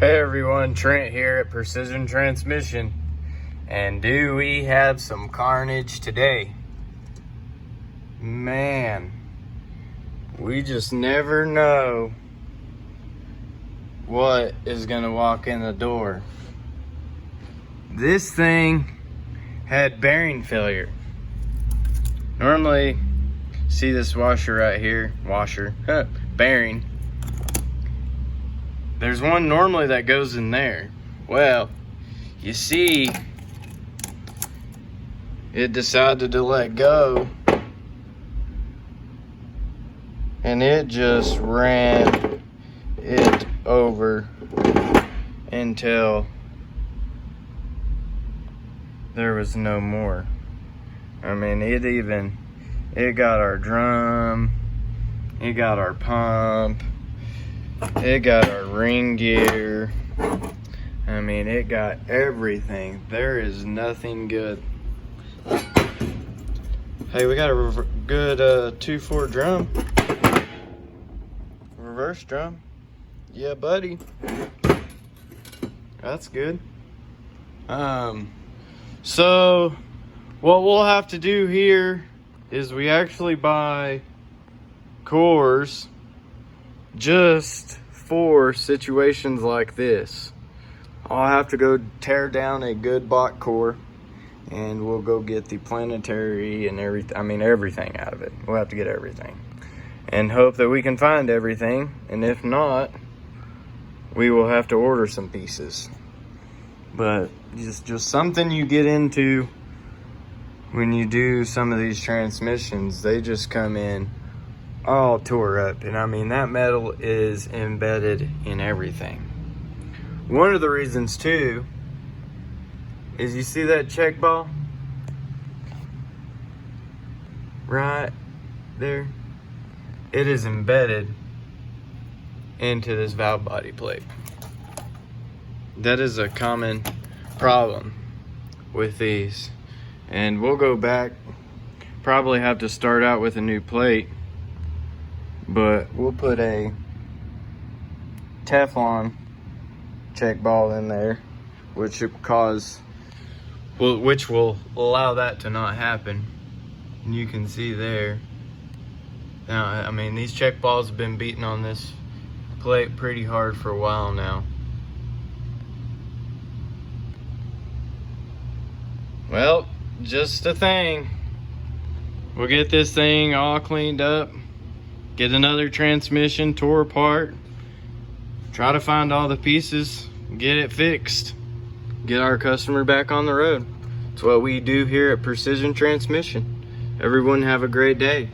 Hey everyone, Trent here at Precision Transmission. And do we have some carnage today? Man, we just never know what is gonna walk in the door. This thing had bearing failure. Normally, see this washer right here, bearing. There's one normally that goes in there. Well, you see, it decided to let go and it just ran it over until there was no more. I mean, it got our drum, it got our pump, it got our ring gear. I mean, it got everything. There is nothing good. Hey, we got a good 2/4 drum. Reverse drum. Yeah, buddy. That's good. So what we'll have to do here is we actually buy cores just for situations like this. I'll have to go tear down a good bot core and we'll go get the planetary and everything out of it. We'll have to get everything and hope that we can find everything, and if not, we will have to order some pieces. But just something you get into when you do some of these transmissions. They just come in all tore up, and I mean, that metal is embedded in everything. One of the reasons too is, you see that check ball right there? It is embedded into this valve body plate. That is a common problem with these, and we'll go back, probably have to start out with a new plate, but we'll put a Teflon check ball in there, which will allow that to not happen. And you can see there. Now, I mean, these check balls have been beating on this plate pretty hard for a while now. Well, just a thing. We'll get this thing all cleaned up, get another transmission tore apart, try to find all the pieces, get it fixed, get our customer back on the road. It's what we do here at Precision Transmission. Everyone have a great day.